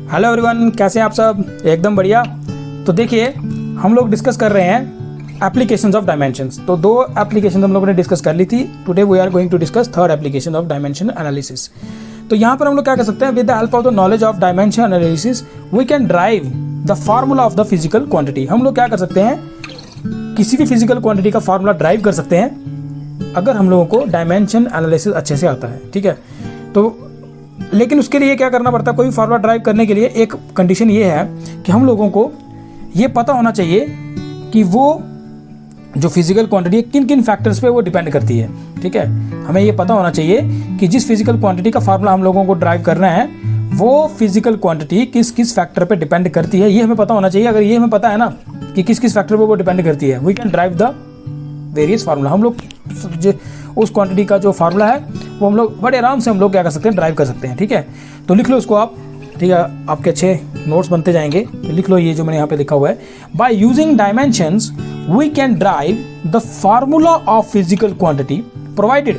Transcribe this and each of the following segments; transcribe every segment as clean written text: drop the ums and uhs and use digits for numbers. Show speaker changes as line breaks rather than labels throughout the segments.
Hello everyone, कैसे हैं आप सब? एकदम बढ़िया। तो देखिए, हम लोग डिस्कस कर रहे हैं एप्लीकेशंस ऑफ डायमेंशंस। तो दो एप्लीकेशन हम लोगों ने डिस्कस कर ली थी। Today we are going to discuss third application of dimension analysis. तो यहाँ पर हम लोग क्या कर सकते हैं, with the help of the knowledge of dimension analysis we can drive the formula of the physical quantity. हम लोग क्या कर सकते हैं, किसी भी फिजिकल क्वांटिटी का फार्मूला ड्राइव कर सकते हैं अगर हम लोगों को डायमेंशन एनालिसिस अच्छे से आता है। ठीक है, तो लेकिन उसके लिए क्या करना पड़ता है, कोई फार्मूला ड्राइव करने के लिए एक कंडीशन ये है कि हम लोगों को ये पता होना चाहिए कि वो जो फिजिकल क्वांटिटी है किन किन फैक्टर्स पे वो डिपेंड करती है। ठीक है, हमें ये पता होना चाहिए कि जिस फिजिकल क्वांटिटी का फार्मूला हम लोगों को ड्राइव करना है वो फिजिकल क्वांटिटी किस किस फैक्टर पे डिपेंड करती है, ये हमें पता होना चाहिए। अगर ये हमें पता है ना कि किस किस फैक्टर पे वो डिपेंड करती है, we can drive the various formula. हम लोग उस क्वांटिटी का जो फार्मूला है वो हम लोग बड़े आराम से हम लोग क्या कर सकते हैं, ड्राइव कर सकते हैं। ठीक है, तो लिख लो उसको आप। ठीक है, आपके अच्छे नोट्स बनते जाएंगे। तो लिख लो ये जो मैंने यहाँ पे लिखा हुआ है, by using dimensions we can drive the formula of physical quantity provided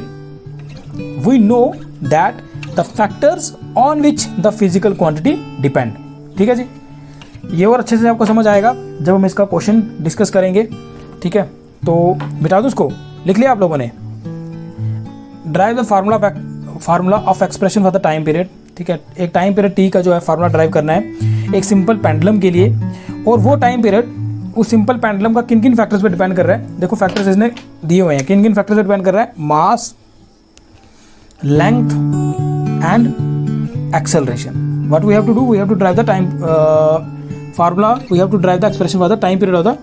we know that the factors on which the physical quantity depend. ठीक है जी, ये और अच्छे से आपको समझ आएगा जब हम इसका क्वेश्चन डिस्कस करेंगे। ठीक है, तो बिता दो उसको। लिख लिया आप लोगों ने, drive the formula of expression for the time period. ठीक है, एक टाइम पीरियड टी का जो है फार्मूला ड्राइव करना है एक सिंपल पेंडुलम के लिए, और वो टाइम पीरियड उस सिंपल पेंडुलम का किन किन फैक्टर्स पे डिपेंड कर रहा है। देखो फैक्टर्स इसने दिए हुए हैं, किन किन फैक्टर्स पे डिपेंड कर रहा है, mass, length and acceleration. What we have to do, we have to drive the time formula, we have to drive the expression for the time period of the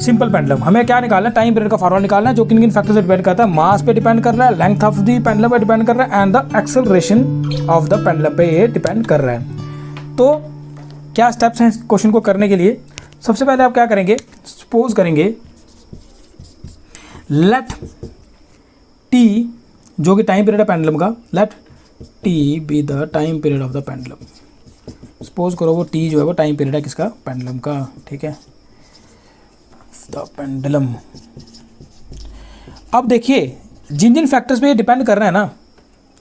simple pendulum. हमें क्या निकालना है, time period का formula निकालना है जो किन किन फैक्टर से डिपेंड करता है, मास पे डिपेंड कर रहा है, लेंथ ऑफ द पेंडुलम पे डिपेंड कर रहा है and the acceleration of the pendulum पे ये डिपेंड कर रहा है। तो क्या स्टेप्स हैं क्वेश्चन को करने के लिए? सबसे पहले आप क्या करेंगे, सपोज करेंगे लेट टी, जो कि टाइम पीरियड है पेंडुलम का, let T be the time period of the pendulum. Suppose करो वो टी जो है वो टाइम पीरियड है किसका, पेंडुलम का। ठीक है, द पेंडुलम। अब देखिए जिन जिन फैक्टर्स पे ये डिपेंड कर रहा है ना,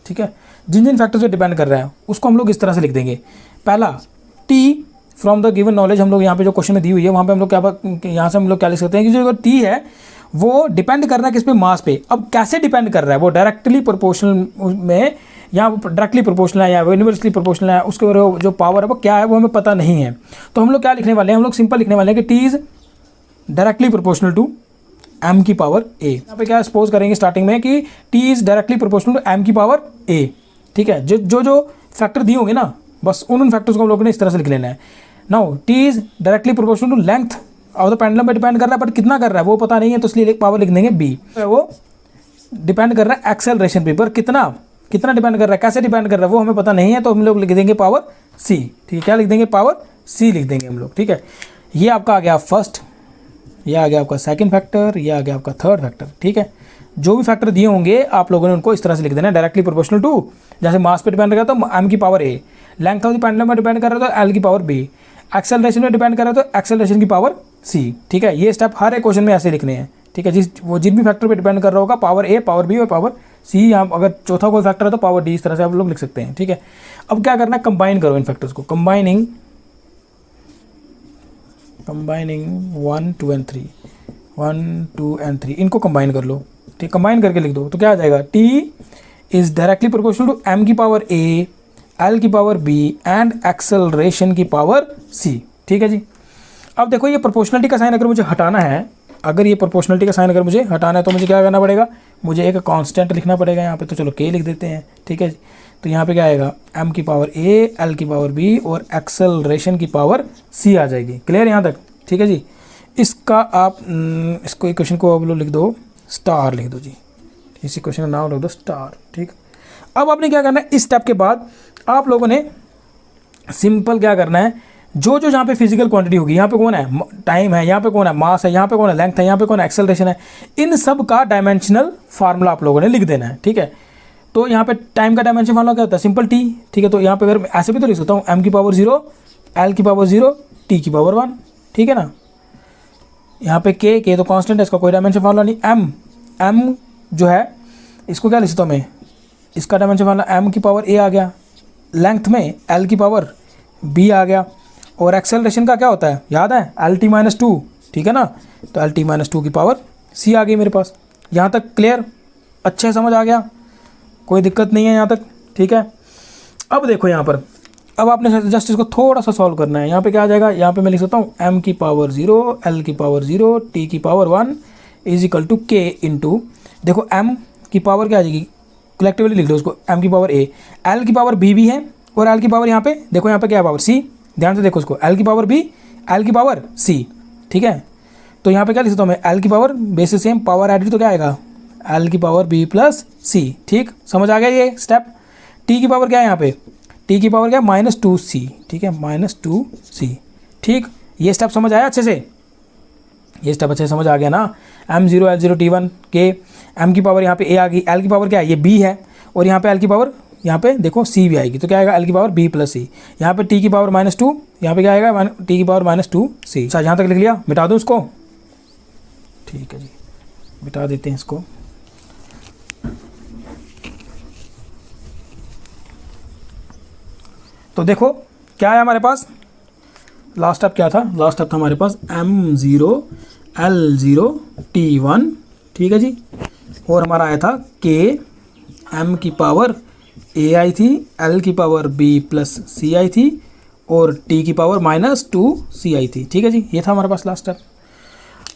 ठीक है, जिन जिन फैक्टर्स पे डिपेंड कर रहा है उसको हम लोग इस तरह से लिख देंगे। पहला, T from the given knowledge, हम लोग यहाँ पे जो क्वेश्चन में दी हुई है वहाँ पे हम लोग क्या, यहाँ से हम लोग क्या लिख सकते हैं कि जो टी है वो डिपेंड कर रहा है किस पे, मास पे। अब कैसे डिपेंड कर रहा है, वो डायरेक्टली प्रोपोर्शनल में या डायरेक्टली प्रोपोर्शनल है या इनवर्सली प्रोपोर्शनल है, उसके जो पावर है वो क्या है वो हमें पता नहीं है। तो हम लोग क्या लिखने वाले हैं, हम लोग सिंपल लिखने वाले हैं कि T is directly proportional to m की पावर a। यहाँ पे क्या सपोज करेंगे स्टार्टिंग में कि t is directly proportional to m की पावर a। ठीक है, जो फैक्टर दिए होंगे ना, बस उन फैक्टर्स को हम लोगों ने इस तरह से लिख लेना है। Now t is directly proportional to length of the pendulum पे डिपेंड कर रहा है, बट कितना कर रहा है वो पता नहीं है, तो इसलिए एक पावर लिख देंगे b। तो वो डिपेंड कर रहा है एक्सेलरेशन पे, पर कितना डिपेंड कर रहा है, कैसे डिपेंड कर रहा है वो हमें पता नहीं है, तो हम लोग लिख देंगे पावर c। ठीक है, क्या लिख देंगे, पावर c लिख देंगे हम लोग। ठीक है, ये आपका आ गया फर्स्ट, ये आ गया आपका सेकंड फैक्टर, ये आ गया आपका थर्ड फैक्टर। ठीक है, जो भी फैक्टर दिए होंगे आप लोगों ने उनको इस तरह से लिख देना है, डायरेक्टली प्रोपोर्शनल टू, जैसे मास पे डिपेंड कर रहा है तो m की power a, length of the pendulum में डिपेंड कर रहा है तो l की पावर b, एक्सेलरेशन में डिपेंड कर रहा है तो एक्सेलरेशन की पावर c। ठीक है, ये स्टेप हर एक क्वेश्चन में ऐसे लिखने हैं। ठीक है, जिन भी फैक्टर पे डिपेंड कर रहा होगा, पावर a, पावर b और पावर c, यहाँ अगर चौथा कोई फैक्टर है तो पावर d, इस तरह से आप लोग लिख सकते हैं। ठीक है, अब क्या करना है, कंबाइन करो इन फैक्टर्स को, कंबाइनिंग 1 2 and 3, 1 2 and 3, इनको कंबाइन कर लो। ठीक, कंबाइन करके लिख दो तो क्या आ जाएगा, t is directly proportional to m की पावर a, l की पावर b एंड एक्सेलरेशन की पावर c। ठीक है जी, अब देखो ये प्रोपोर्शनलिटी का साइन अगर मुझे हटाना है, तो मुझे क्या करना पड़ेगा, मुझे एक कांस्टेंट लिखना पड़ेगा यहाँ पे। तो चलो k लिख देते हैं। ठीक है, तो यहाँ पे क्या आएगा, m की पावर a, l की पावर b और एक्सेलरेशन की पावर c आ जाएगी। क्लियर यहाँ तक? ठीक है जी, इसका आप इसको इक्वेशन को आप लोग लिख दो, स्टार लिख दो जी, इसी क्वेश्चन का नाम लिख दो स्टार। ठीक, अब आपने क्या करना है, इस स्टेप के बाद आप लोगों ने सिंपल क्या करना है, जो जहाँ पे फिजिकल क्वांटिटी होगी, यहाँ पे कौन है, टाइम है, यहाँ पे कौन है, मास है, यहाँ पे कौन है, लेंथ है, यहाँ पे कौन है, एक्सेलरेशन है, इन सब का डायमेंशनल फार्मूला आप लोगों ने लिख देना है। ठीक है, तो यहाँ पे टाइम का डायमेंशन फार्मूला क्या होता है, सिंपल टी। ठीक है, तो यहाँ पे अगर ऐसे भी तो लिख सकता हूँ, m की पावर 0, l की पावर 0, t की पावर 1। ठीक है ना, यहाँ पे k तो कांस्टेंट है, इसका कोई डायमेंशन फार्मूला नहीं। m जो है इसको क्या लिख सकता हूँ मैं, इसका डायमेंशन फार्मूला m की पावर a आ गया। लेंथ में एल की पावर बी आ गया, और एक्सेलरेशन का क्या होता है याद है, एल टी माइनस टू, ठीक है ना, तो एल टी माइनस टू की पावर सी आ गई मेरे पास। यहाँ तक क्लियर, अच्छे समझ आ गया, कोई दिक्कत नहीं है यहाँ तक, ठीक है। अब देखो यहाँ पर, अब आपने जस्ट इसको थोड़ा सा सॉल्व करना है। यहाँ पे क्या आ जाएगा, यहाँ पे मैं लिख सकता हूँ एम की पावर 0, एल की पावर 0, टी की पावर 1 इज इक्वल टू के इंटू, देखो एम की पावर क्या आ जाएगी, कलेक्टिवली लिख दो उसको, एम की पावर ए, एल की पावर बी भी है, और एल की पावर यहाँ पे देखो, यहाँ पे क्या है पावर सी, ध्यान से देखो उसको, एल की पावर बी, एल की पावर सी, ठीक है। तो यहाँ पे क्या लिख सकता हूँ मैं, एल की power basis same, power added तो क्या आएगा, एल की पावर बी प्लस सी, ठीक, समझ आ गया ये स्टेप। टी की पावर क्या है यहाँ पे, टी की पावर क्या है -2c, ठीक है, -2c, ठीक, ये स्टेप समझ आया अच्छे से, ये स्टेप अच्छे से समझ आ गया ना। m0 l0 t1 के, m की पावर यहाँ पे a आ गई, l की पावर क्या है, ये b है, और यहाँ पे l की पावर यहाँ पे देखो c भी आएगी, तो क्या आएगा l की पावर b प्लस सी, यहाँ पे t की पावर -2, यहाँ पे क्या आएगा t की पावर -2c। अच्छा यहाँ तक लिख लिया, मिटा दूँ इसको, ठीक है जी, मिटा देते हैं इसको। तो देखो क्या है हमारे पास, लास्ट स्टेप क्या था, लास्ट स्टेप था हमारे पास m0 l0 t1, ठीक है जी, और हमारा आया था k, m की पावर a आई थी, l की पावर b प्लस c आई थी, और t की पावर -2c आई थी, ठीक है जी, ये था हमारे पास लास्ट स्टेप।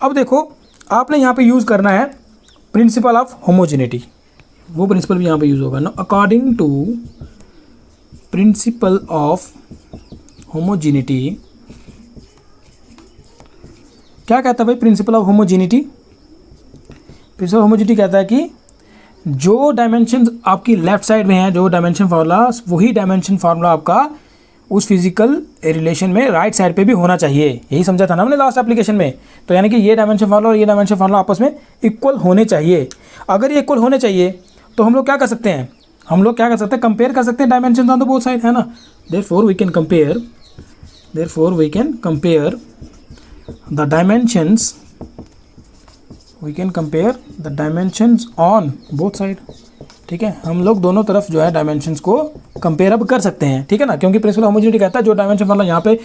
अब देखो आपने यहाँ पे यूज़ करना है प्रिंसिपल ऑफ होमोजेनिटी, वो प्रिंसिपल भी यहाँ पे यूज़ होगा ना, according to principle of homogeneity, क्या कहता है भाई principle of homogeneity, principle of homogeneity कहता है कि जो डायमेंशन आपकी लेफ्ट साइड में है, जो डायमेंशन फार्मूला, वही डायमेंशन फार्मूला आपका उस फिजिकल रिलेशन में राइट साइड पे भी होना चाहिए, यही समझा था ना हमने लास्ट एप्लीकेशन में। तो यानी कि ये डायमेंशन फार्मूला और ये डायमेंशन फार्मूला आपस में इक्वल होने चाहिए। अगर ये इक्वल होने चाहिए तो हम लोग क्या कर सकते हैं, हम लोग क्या कर सकते हैं, कंपेयर कर सकते हैं dimension on the both side, है ना। Therefore we can compare the dimensions, we can compare the dimensions on both side, ठीक है। हम लोग दोनों तरफ जो है डायमेंशंस को कंपेयर अब कर सकते हैं, ठीक है ना, क्योंकि प्रिंसिपल होमोजेनिटी कहता है जो डायमेंशन फार्मूला यहाँ पे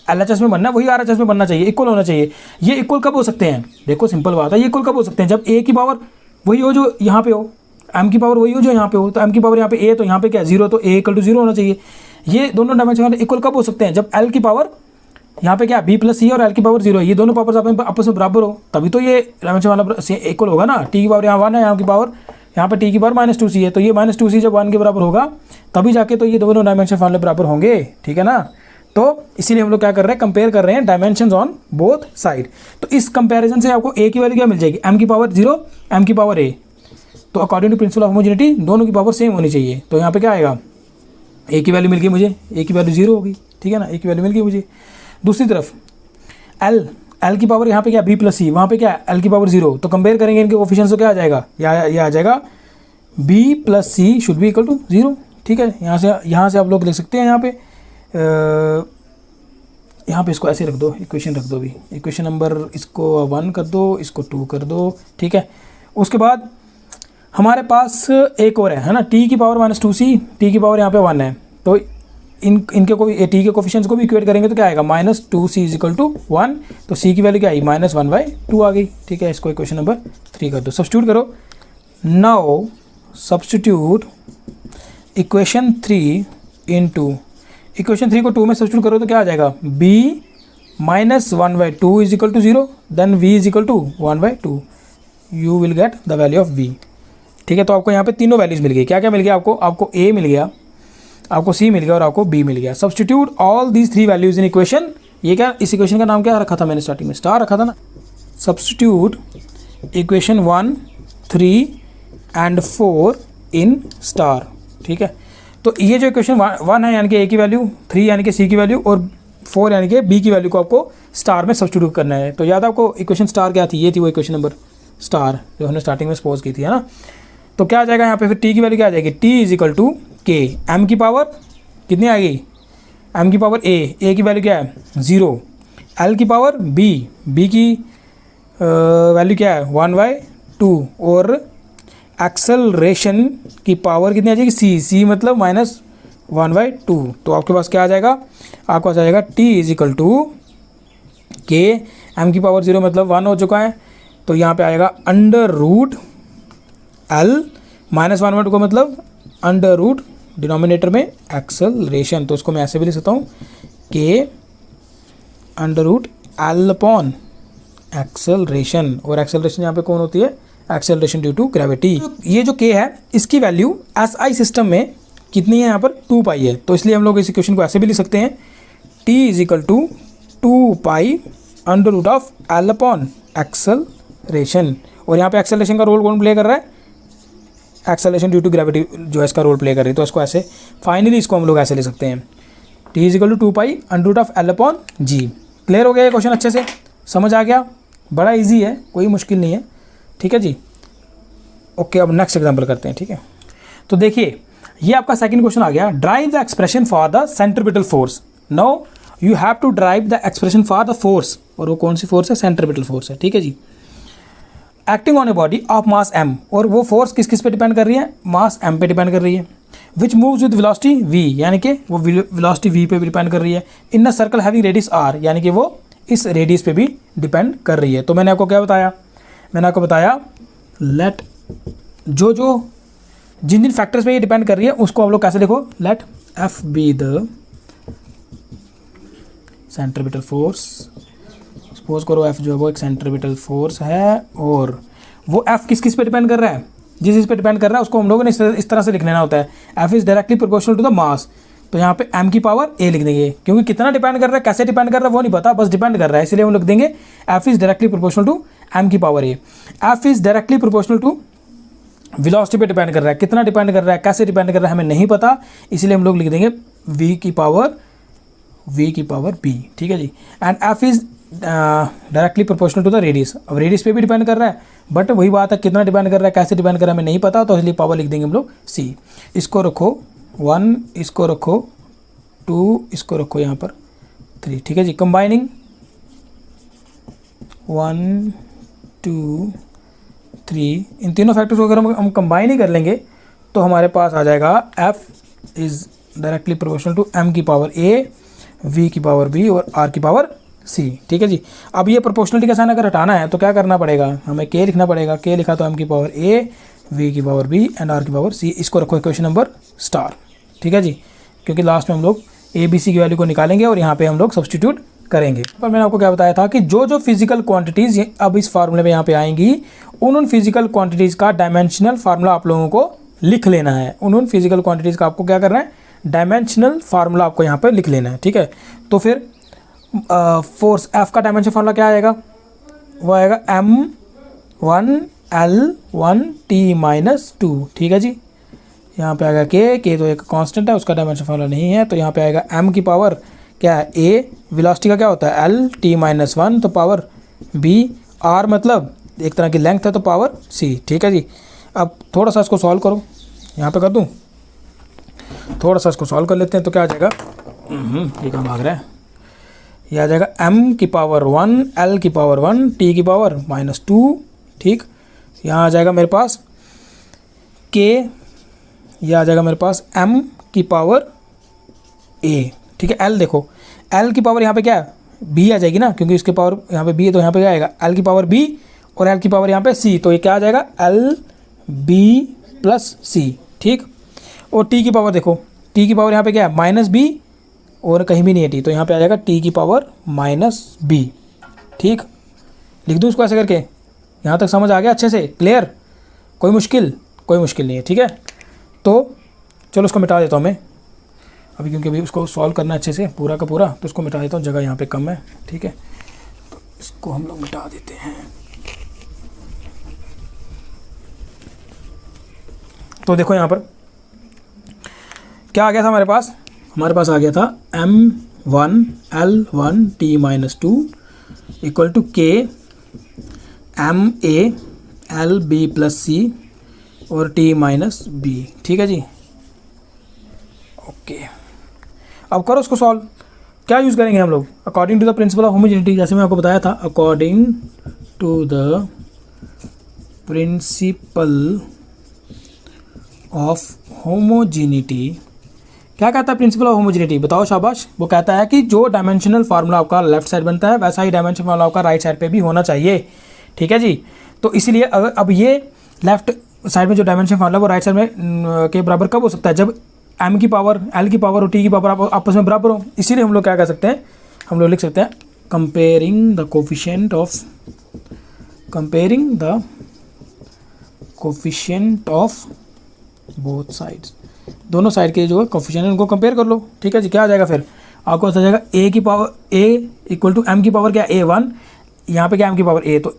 LHS में बनना है वही RHS में बनना चाहिए, इक्वल होना चाहिए। ये इक्वल कब हो सकते हैं, देखो सिंपल बात है, ये इक्वल कब हो सकते हैं, जब a की पावर वही हो जो यहाँ पे हो, m की पावर वही हो जो यहाँ पे हो, तो m की पावर यहाँ पे a, तो यहाँ पे क्या 0, तो a = 0 होना चाहिए। ये दोनों डायमेंशन इक्वल कब हो सकते हैं, जब l की पावर यहाँ पे क्या b प्लस सी और l की पावर 0 है, ये दोनों पावर्स आपस में बराबर हो, तभी तो ये डायमेंशन वाला इक्वल होगा ना। t की पावर यहाँ 1 है, यहाँ की पावर यहाँ पे t की पावर -2c है, तो ये -2c जब 1 के बराबर होगा तभी जाके तो ये दोनों डायमेंशन फार्मूले बराबर होंगे, ठीक है ना। तो इसीलिए हम लोग क्या कर रहे हैं, कंपेयर कर रहे हैं डायमेंशंस ऑन बोथ साइड। तो इस कंपैरिजन से आपको a की वैल्यू क्या मिल जाएगी, m की पावर 0, m की पावर a, तो according to principle of homogeneity दोनों की पावर सेम होनी चाहिए। तो यहाँ पे क्या आएगा, a की वैल्यू मिल गई मुझे, a की वैल्यू 0 होगी, ठीक है ना, a की वैल्यू मिल गई मुझे। दूसरी तरफ l की पावर यहाँ पे क्या b प्लस सी, वहाँ पे क्या l की पावर 0, तो कंपेयर करेंगे इनके कोफिशिएंट्स, तो क्या आ जाएगा, ये आ जाएगा b plus C should be equal to 0, ठीक है। यहाँ से आप लोग लिख सकते हैं, यहाँ पे इसको ऐसे रख दो, इक्वेशन रख दो, भी इक्वेशन नंबर इसको 1 कर दो, इसको 2 कर दो, ठीक है। उसके बाद हमारे पास एक और है ना, t की पावर -2c, t की पावर यहाँ पे 1 है, तो इनके को t के कोफिशिएंट्स को भी इक्वेट करेंगे तो क्या आएगा, -2c = 1, तो c की वैल्यू क्या आई, -1/2 आ गई, ठीक है। इसको इक्वेशन नंबर 3 कर दो, सब्स्टिट्यूट करो। Now substitute equation 3 into, equation 3 को 2 में सब्स्टिट्यूट करो तो क्या आ जाएगा, b -1/2 = 0, then v = 1/2, you will get the value of v, ठीक है। तो आपको यहाँ पे तीनों वैल्यूज मिल गई, क्या क्या मिल गया आपको a मिल गया, आपको c मिल गया और आपको b मिल गया। Substitute all these 3 values in equation, ये क्या, इस इक्वेशन का नाम क्या रखा था मैंने स्टार्टिंग में, स्टार रखा था ना। Substitute equation 1, 3 and 4 in star, ठीक है। तो ये जो इक्वेशन 1 है यानी कि a की वैल्यू, 3 यानी कि c की वैल्यू, और 4 यानी कि b की वैल्यू को आपको स्टार में सब्स्टिट्यूट करना है। तो याद आपको इक्वेशन स्टार क्या थी, ये थी वो इक्वेशन नंबर स्टार जो हमने स्टार्टिंग में सपोज की थी, है ना। तो क्या आ जाएगा यहाँ पे फिर t की वैल्यू क्या आ जाएगी, t = k, m की पावर कितनी आएगी, m की पावर a की वैल्यू क्या है 0, l की पावर b की वैल्यू क्या है 1/2, और एक्सेलरेशन की पावर कितनी आ जाएगी, c मतलब 1/2। तो आपके पास क्या आ जाएगा, आपके पास आ जाएगा t इज इक्वल टू के, m की पावर 0 मतलब 1 हो चुका है, तो यहाँ पे आएगा अंडर रूट l माइनस 1/2 का मतलब अंडर रूट डिनोमिनेटर में एक्सेलरेशन, तो इसको मैं ऐसे भी लिख सकता हूँ के under root l upon acceleration, और एक्सेलरेशन यहाँ पे कौन होती है, एक्सेलरेशन ड्यू टू ग्रेविटी। ये जो k है इसकी वैल्यू SI सिस्टम में कितनी है, यहाँ पर 2 पाई है, तो इसलिए हम लोग इस इक्वेशन को ऐसे भी लिख सकते हैं t is equal to 2 pi under root of l upon acceleration, और यहाँ पे एक्सेलरेशन का रोल कौन प्ले कर रहा है, एक्सेलरेशन ड्यू टू ग्रेविटी जो है इसका रोल प्ले कर रही है, तो इसको ऐसे फाइनली इसको हम लोग ऐसे ले सकते हैं t is equal to 2 pi under root of l upon g। Clear हो गया ये क्वेश्चन, अच्छे से समझ आ गया, बड़ा इजी है, कोई मुश्किल नहीं है, ठीक है जी। ओके, अब नेक्स्ट एग्जांपल करते हैं, ठीक है। तो देखिए ये आपका सेकंड क्वेश्चन आ गया, drive the expression for the centripetal force. Now you have to drive the expression for the force, और वो कौन सी फोर्स है, सेंट्रीपिटल फोर्स है, ठीक है जी। Acting on a body of mass m, और वो फोर्स किस किस पे डिपेंड कर रही है, मास m पे डिपेंड कर रही है, विच मूव्स विद वेलोसिटी v, यानी कि वो वेलोसिटी v पे भी डिपेंड कर रही है, in a circle having radius r, यानी कि वो इस रेडियस पे भी डिपेंड कर रही है। तो मैंने आपको क्या बताया, मैंने आपको बताया लेट जो जिन जिन फैक्टर्स पे ये डिपेंड कर रही है उसको हम लोग कैसे लिखो, let f be the centripetal force, suppose करो f जो है वो एक सेंट्रीपिटल फोर्स है, और वो f किस किस पे डिपेंड कर रहा है, जिस चीज़ पे डिपेंड कर रहा है उसको हम लोगों ने इस तरह से लिख लेना होता है, f is directly proportional to the mass, तो यहाँ पे m की पावर a लिख देंगे, क्योंकि कितना डिपेंड कर रहा है, कैसे डिपेंड कर रहा है वो नहीं पता, बस डिपेंड कर रहा है, इसलिए हम लिख देंगे f is directly proportional to m की power a। f is directly proportional to velocity पे डिपेंड कर रहा है, कितना डिपेंड कर रहा है, कैसे डिपेंड कर रहा है हमें नहीं पता, इसलिए हम लोग लिख देंगे v की पावर b, ठीक है जी। And f is directly proportional to the radius, अब रेडियस पे भी डिपेंड कर रहा है, बट वही बात है कितना डिपेंड कर रहा है, कैसे डिपेंड कर रहा है हमें नहीं पता, तो इसलिए पावर लिख देंगे हम लोग c। इसको रखो 1, इसको रखो 2, इसको रखो यहाँ पर 3, ठीक है जी। कंबाइनिंग 1 2 3, इन तीनों फैक्टर्स को अगर हम कंबाइन ही कर लेंगे तो हमारे पास आ जाएगा f is directly proportional to m की पावर a, v की पावर b और r की पावर c, ठीक है जी। अब ये प्रोपोर्शनलिटी का साइन अगर हटाना है तो क्या करना पड़ेगा, हमें k लिखना पड़ेगा, k लिखा तो m की पावर a, v की पावर b एंड r की पावर c, इसको रखो इक्वेशन नंबर स्टार, ठीक है जी, क्योंकि लास्ट में हम लोग a b c की वैल्यू को निकालेंगे और यहाँ पे हम लोग सब्सटीट्यूट करेंगे। पर मैंने आपको क्या बताया था कि जो फिजिकल क्वांटिटीज़ अब इस फार्मूले में यहाँ पे आएंगी, उन फिजिकल क्वांटिटीज़ का डायमेंशनल फार्मूला आप लोगों को लिख लेना है, उन फिजिकल क्वांटिटीज़ का आपको क्या करना है, डायमेंशनल फार्मूला आपको यहाँ पे लिख लेना है, ठीक है। तो फिर फोर्स F का डायमेंशन फार्मूला क्या आएगा, वो आएगा m1L1T-2, ठीक है जी। यहाँ पे आएगा k तो एक कांस्टेंट है, उसका डायमेंशन फार्मूला नहीं है, तो यहाँ पे आएगा m की पावर क्या है a, वेलोसिटी का क्या होता है L-T-1, तो पावर b, r मतलब एक तरह की लेंथ है तो पावर c, ठीक है जी। अब थोड़ा सा इसको सॉल्व करो, यहाँ पे कर दूँ, थोड़ा सा इसको सॉल्व कर लेते हैं, तो क्या आ जाएगा, ये कहाँ भाग रहा है, ये आ जाएगा m की पावर 1, l की पावर 1, t की पावर -2, ठीक। यहाँ आ जाएगा मेरे पास k, ये आ जाएगा मेरे पास m की पावर a, ठीक है। l देखो, l की पावर यहाँ पे क्या है, b आ जाएगी ना, क्योंकि इसके पावर यहाँ पे b है, तो यहाँ पे क्या आएगा l की पावर b और l की पावर यहाँ पे c, तो ये क्या आ जाएगा lb + c, ठीक। और t की पावर देखो, t की पावर यहाँ पे क्या है -b और कहीं भी नहीं है t, तो यहाँ पे आ जाएगा t की पावर -b, ठीक। लिख दूँ इसको ऐसे करके, यहाँ तक समझ आ गया अच्छे से, क्लियर, कोई मुश्किल नहीं है, ठीक है। तो चलो उसको मिटा देता हूँ मैं अभी, क्योंकि अभी उसको सॉल्व करना है अच्छे से पूरा का पूरा, तो उसको मिटा देता हूँ, जगह यहाँ पे कम है, ठीक है। तो इसको हम लोग मिटा देते हैं। तो देखो यहाँ पर क्या आ गया था हमारे पास आ गया था m1L1T-2 equal to k ma/lb + c और t-b, ठीक है जी। ओके, अब करो उसको सॉल्व। क्या यूज़ करेंगे हम लोग, according to the principle of homogeneity, जैसे मैं आपको बताया था, according to the principle of homogeneity क्या कहता है प्रिंसिपल ऑफ होमोजेनिटी, बताओ शाबाश। वो कहता है कि जो डायमेंशनल फार्मूला आपका लेफ्ट साइड बनता है वैसा ही डायमेंशनल फार्मूला आपका राइट साइड पे भी होना चाहिए, ठीक है जी। तो इसलिए अगर अब ये लेफ्ट साइड में जो डायमेंशन फार्मूला वो राइट साइड में के बराबर कब हो सकता है, जब m की पावर l की पावर और t की पावर आपस में बराबर हो। इसीलिए हम लोग क्या कर सकते हैं, हम लोग लिख सकते हैं comparing the coefficient of both sides, दोनों साइड के जो कोफिशिएंट है उनको कंपेयर कर लो, ठीक है जी। क्या आ जाएगा फिर आपको आ जाएगा a की power a equal to m की पावर क्या a1, यहाँ पे क्या m की पावर a, तो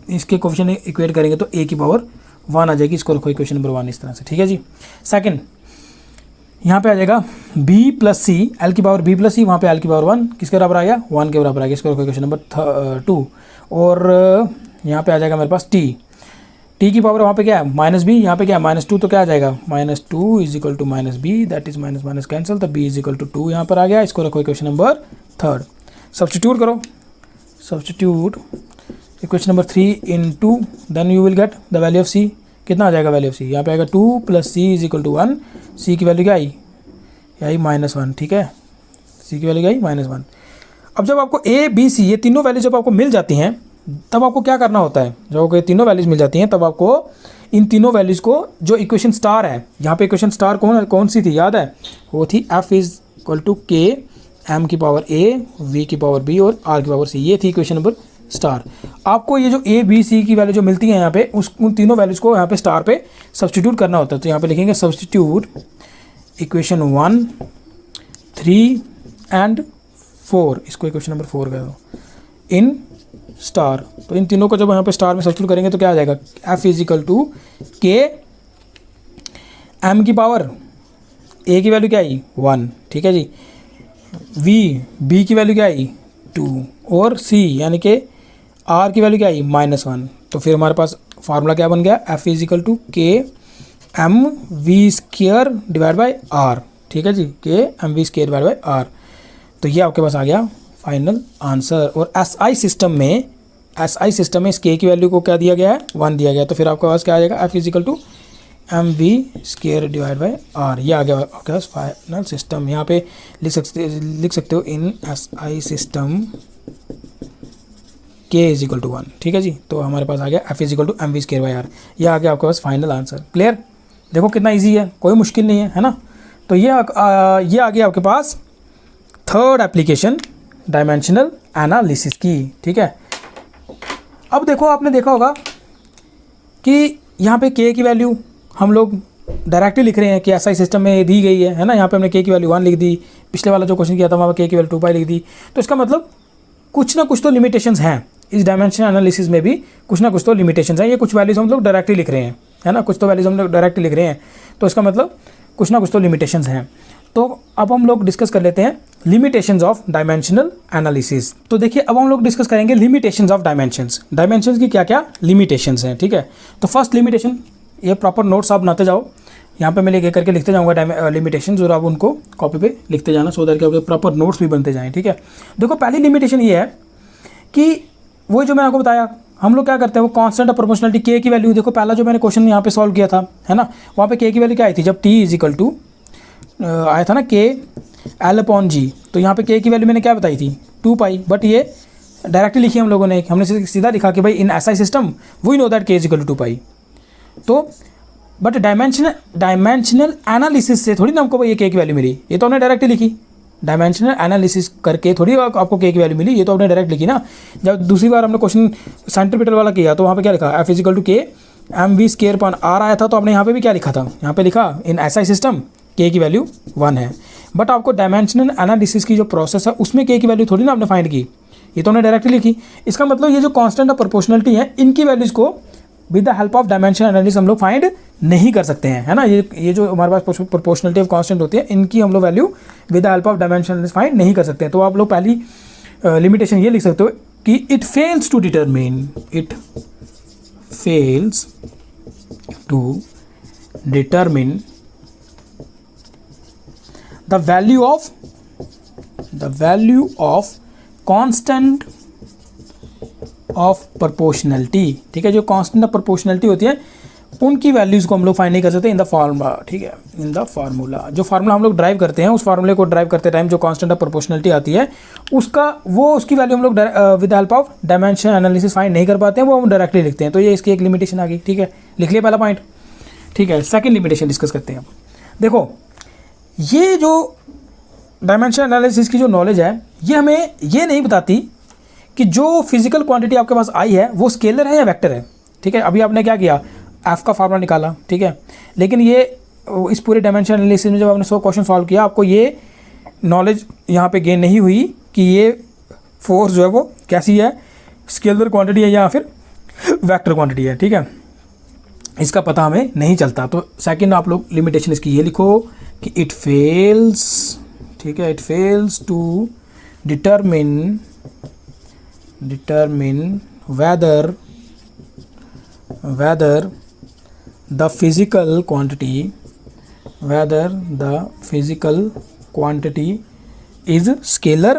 इसके कोफिशिएंट इक्वेट करेंगे तो a की पावर 1 आ जाएगी। इसको रखो इक्वेशन नंबर 1 इस तरह से, ठीक है जी। सेकंड यहाँ पे आ जाएगा b प्लस सी, l की पावर b प्लस सी, वहाँ पे l की पावर 1 किसके बराबर आ गया, 1 के बराबर आ गया। इसको रखो इक्वेशन नंबर 2। और यहाँ पे आ जाएगा मेरे पास t की पावर वहाँ पे क्या है माइनस b, यहाँ पे क्या है -2, तो क्या आ जाएगा -2 is equal to -b, that is minus minus cancel, तो b इज इक्वल टू 2 यहाँ पर आ गया। इसको रखो इक्वेशन नंबर 3। सब्स्टिट्यूट करो, substitute equation number 3 in 2, then you will get the value of c। कितना आ जाएगा वैल्यू ऑफ c, यहाँ पे आएगा 2 plus c is equal to 1, c की वैल्यू क्या आई -1, ठीक है, c की वैल्यू क्या आई -1। अब जब आपको a b c ये तीनों वैल्यू जब आपको मिल जाती हैं तब आपको क्या करना होता है, जब आपको ये तीनों वैल्यूज मिल जाती हैं तब आपको इन तीनों वैल्यूज़ को जो इक्वेशन स्टार है, यहाँ पे इक्वेशन स्टार कौन सी थी याद है, वो थी f is equal to k m की पावर a v की पावर b और r की पावर c, ये थी इक्वेशन नंबर स्टार। आपको ये जो a b c की वैल्यू जो मिलती है यहाँ पे उन तीनों वैल्यूज़ को यहाँ पे स्टार पे सब्स्टिट्यूट करना होता है। तो यहाँ पे लिखेंगे सब्स्टिट्यूट इक्वेशन 1, 3 एंड 4, इसको इक्वेशन नंबर 4 कह दो, इन स्टार। तो इन तीनों को जब यहाँ पे स्टार में सब्स्टिट्यूट करेंगे तो क्या आ जाएगा, f is equal to k m की पावर a की वैल्यू क्या आई 1, ठीक है जी, v b की वैल्यू क्या आई 2 और c यानी कि r की वैल्यू क्या आई -1। तो फिर हमारे पास फार्मूला क्या बन गया, f is equal to k m v square divide by r, ठीक है जी, k m v square divide by r। तो ये आपके पास आ गया फाइनल आंसर। और SI सिस्टम में इस k की वैल्यू को क्या दिया गया है 1 दिया गया। तो फिर आपके पास क्या आ जाएगा, f is equal to M V square divide by r, ये आ गया आपके पास फाइनल सिस्टम। यहाँ पे लिख सकते हो in SI system k is equal to 1, ठीक है जी। तो हमारे पास आ गया f is equal to M V square by r, ये आ गया आपके पास फाइनल आंसर। क्लियर, देखो कितना ईजी है, कोई मुश्किल नहीं है ना। तो ये आ गया आपके पास थर्ड एप्लीकेशन डायमेंशनल एनालिसिस की, ठीक है। अब देखो आपने देखा होगा कि यहाँ पे k की वैल्यू हम लोग डायरेक्टली लिख रहे हैं कि SI सिस्टम में दी गई है ना। यहाँ पे हमने k की वैल्यू 1 लिख दी, पिछले वाला जो क्वेश्चन किया था वहाँ पे k की वैल्यू 2 पाई लिख दी। तो इसका मतलब कुछ ना कुछ तो लिमिटेशंस हैं इस डायमेंशनल एनालिसिस में भी, कुछ ना कुछ तो लिमिटेशंस हैं। ये कुछ वैल्यूज हम लोग डायरेक्टली लिख रहे हैं, है ना, कुछ तो वैल्यूज हम लोग डायरेक्टली लिख रहे हैं, तो इसका मतलब कुछ ना कुछ तो लिमिटेशंस हैं। तो अब हम लोग डिस्कस कर लेते हैं लिमिटेशंस ऑफ डायमेंशनल एनालिसिस। तो देखिए अब हम लोग डिस्कस करेंगे लिमिटेशंस ऑफ डायमेंशंस, डायमेंशंस की क्या क्या लिमिटेशंस हैं, ठीक है। तो फर्स्ट लिमिटेशन, ये प्रॉपर नोट्स आप बनाते जाओ, यहाँ पे मैं लिख करके लिखते जाऊँगा लिमिटेशंस और आप उनको कॉपी पे लिखते जाना, सो दैट कि आपके प्रॉपर नोट्स भी बनते जाएँ, ठीक है। देखो पहली लिमिटेशन ये है कि वो जो मैंने आपको बताया, हम लोग क्या करते हैं वो कांस्टेंट ऑफ प्रोपोर्शनलिटी k की वैल्यू, देखो पहला जो मैंने क्वेश्चन यहाँ पे सॉल्व किया था, है ना, वहाँ पे k की वैल्यू क्या आई थी, जब t इज इक्वल टू आया था ना k L/g, तो यहाँ पे k की वैल्यू मैंने क्या बताई थी 2 पाई, बट ये डायरेक्टली लिखी हम लोगों ने, हमने सीधा लिखा कि भाई in SI system we know that k is equal to 2 pi. तो बट डायमेंशनल एनालिसिस से थोड़ी ना हमको ये k की वैल्यू मिली, ये तो हमने डायरेक्टली लिखी, डायमेंशनल एनालिसिस करके थोड़ी आपको k की वैल्यू मिली, ये तो आपने डायरेक्ट लिखी ना। जब दूसरी बार हमने क्वेश्चन सेंट्रीपिटल वाला किया तो वहाँ पे क्या लिखा, f is equal to k M V square upon r आया था, तो आपने यहाँ पे भी क्या लिखा था, यहाँ पे लिखा इन SI सिस्टम k की वैल्यू 1 है। बट आपको डायमेंशनल एनालिसिस की जो प्रोसेस है उसमें k की वैल्यू थोड़ी ना आपने फाइंड की, ये तो हमने डायरेक्टली लिखी। इसका मतलब ये जो कांस्टेंट ऑफ प्रोपोर्शनलिटी है इनकी वैल्यूज़ को with the help of dimensional analysis हम लोग फाइंड नहीं कर सकते हैं, है ना। ये जो हमारे पास प्रोपोर्शनलिटी ऑफ कांस्टेंट होती है इनकी हम लोग value with the help of dimensional analysis find नहीं कर सकते हैं। तो आप लोग पहली लिमिटेशन ये लिख सकते हो कि it fails to determine the value of constant of proportionality, ठीक है। जो constant of proportionality होती है उनकी वैल्यूज़ को हम लोग फाइंड नहीं कर सकते इन द फार्मूला, ठीक है, इन द फार्मूला। जो फार्मूला हम लोग ड्राइव करते हैं, उस फार्मूले को ड्राइव करते टाइम जो कांस्टेंट ऑफ प्रोपोर्शनलिटी आती है उसकी वैल्यू हम लोग with help of dimension analysis find नहीं कर पाते हैं, वो हम डायरेक्टली लिखते हैं। तो ये इसकी एक लिमिटेशन आ गई, ठीक है, लिख लिया पहला पॉइंट, ठीक है। सेकेंड लिमिटेशन डिस्कस करते हैं। देखो, ये जो डायमेंशन एनालिसिस की जो नॉलेज है, ये हमें ये नहीं बताती कि जो फिजिकल क्वांटिटी आपके पास आई है वो स्केलर है या वेक्टर है, ठीक है। अभी आपने क्या किया, एफ का फार्मूला निकाला, ठीक है, लेकिन ये इस पूरे डायमेंशन एनालिसिस में जब आपने 100 क्वेश्चन सॉल्व किया, आपको ये नॉलेज यहाँ पे गेन नहीं हुई कि ये फोर्स जो है वो कैसी है, स्केलर क्वांटिटी है या फिर वेक्टर क्वांटिटी है, ठीक है, इसका पता हमें नहीं चलता। तो सेकंड आप लोग लिमिटेशन इसकी ये लिखो कि इट फेल्स, ठीक है, it fails to determine whether the physical quantity is scalar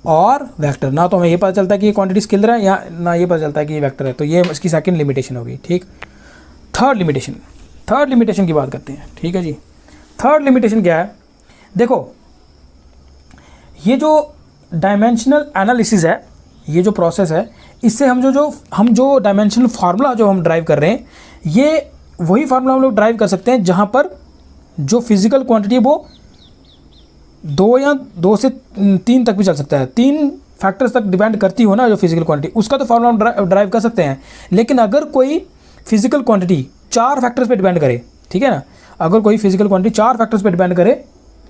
और वेक्टर। ना तो हमें ये पता चलता है कि ये क्वांटिटी स्केलर है या ना ये पता चलता है कि ये वेक्टर है। तो ये इसकी सेकंड लिमिटेशन होगी, ठीक। थर्ड लिमिटेशन की बात करते हैं, ठीक है जी। थर्ड लिमिटेशन क्या है, देखो, ये जो डायमेंशनल एनालिसिस है, ये जो प्रोसेस है, इससे हम जो डायमेंशनल फार्मूला जो हम ड्राइव कर रहे हैं, ये वही फार्मूला हम लोग ड्राइव कर सकते हैं जहाँ पर जो फिजिकल क्वांटिटी वो 2 या 2 से 3 तक भी चल सकता है, 3 फैक्टर्स तक डिपेंड करती हो ना जो फिजिकल क्वांटिटी, उसका तो फार्मूला हम ड्राइव कर सकते हैं। लेकिन अगर कोई फिजिकल क्वांटिटी 4 फैक्टर्स पे डिपेंड करे, ठीक है ना, अगर कोई फिजिकल क्वांटिटी 4 फैक्टर्स पे डिपेंड करे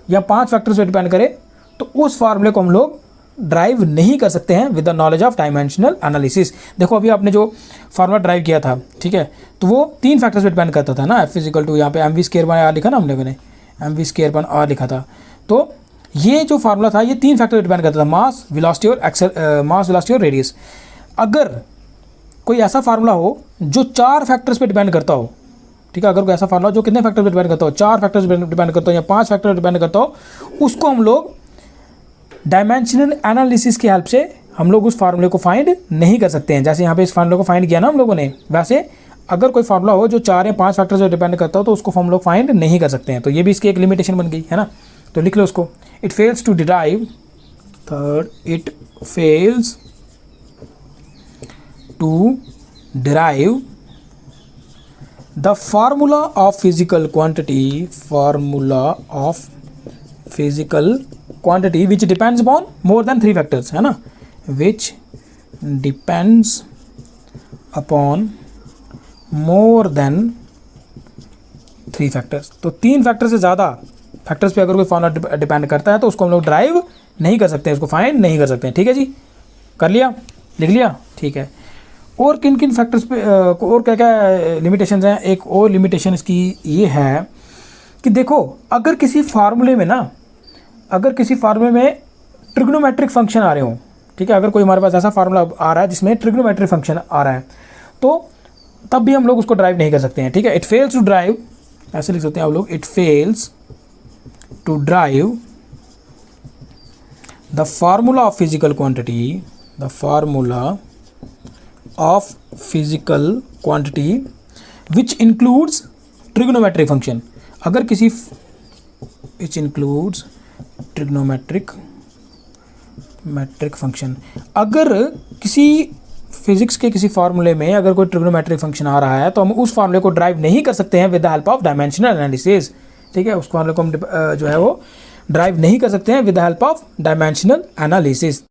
या 5 फैक्टर्स पे डिपेंड करे, तो उस फार्मूले को हम लोग ड्राइव नहीं कर सकते हैं with the knowledge of dimensional analysis. देखो, अभी आपने जो फार्मूला ड्राइव किया था, ठीक है, तो वो 3 फैक्टर्स पे डिपेंड करता था ना, एफ इजिकल टू यहाँ पे M V square by R लिखा ना, हमने M V square by R लिखा था। तो ये जो फार्मूला था, ये 3 फैक्टर पे डिपेंड करता था, मास, वेलोसिटी और रेडियस। अगर कोई ऐसा फार्मूला हो जो 4 फैक्टर्स पे डिपेंड करता हो, ठीक है, अगर कोई ऐसा फार्मूला जो कितने फैक्टर पे डिपेंड करता हो, 4 फैक्टर्स पे डिपेंड करता हो या 5 फैक्टर पे डिपेंड करता हो, उसको हम लोग डायमेंशनल एनालिसिस की हेल्प से हम लोग उस फार्मूले को फाइंड नहीं कर सकते हैं। जैसे यहाँ पे इस फार्मूले को फाइंड किया ना हम लोगों ने, वैसे अगर कोई फार्मूला हो जो 4 या 5 फैक्टर्स पे डिपेंड करता हो, तो उसको हम लोग फाइंड नहीं कर सकते हैं। तो ये भी इसकी एक लिमिटेशन बन गई है ना। तो लिख लो उसको, it fails to derive, third, it fails to derive the formula of physical quantity which depends upon more than 3 factors, है ना, which depends upon more than 3 factors. तो 3 फैक्टर से ज़्यादा फैक्टर्स पे अगर कोई फार्मूला डिपेंड करता है तो उसको हम लोग ड्राइव नहीं कर सकते, उसको फाइंड नहीं कर सकते हैं, ठीक है जी। कर लिया, लिख लिया, ठीक है। और किन किन फैक्टर्स पे और क्या क्या लिमिटेशंस हैं। एक और लिमिटेशन इसकी ये है कि देखो, अगर किसी फार्मूले में ट्रिग्नोमेट्रिक फंक्शन आ रहे हो, ठीक है, अगर कोई हमारे पास ऐसा फार्मूला आ रहा है जिसमें ट्रिग्नोमेट्रिक फंक्शन आ रहा है, तो तब भी हम लोग उसको ड्राइव नहीं कर सकते हैं, ठीक है। इट फेल्स टू ड्राइव, ऐसे लिख सकते हैं आप लोग, it fails to drive the formula of physical quantity which includes trigonometric function. अगर किसी विच इंक्लूड्स ट्रिग्नोमेट्रिक फंक्शन, अगर किसी फिजिक्स के किसी फार्मूले में अगर कोई ट्रिग्नोमेट्रिक फंक्शन आ रहा है, तो हम उस फार्मूले को ड्राइव नहीं कर सकते हैं with the help of dimensional analysis, ठीक है। उस फार्मूले को हम जो है वो ड्राइव नहीं कर सकते हैं with the help of dimensional analysis.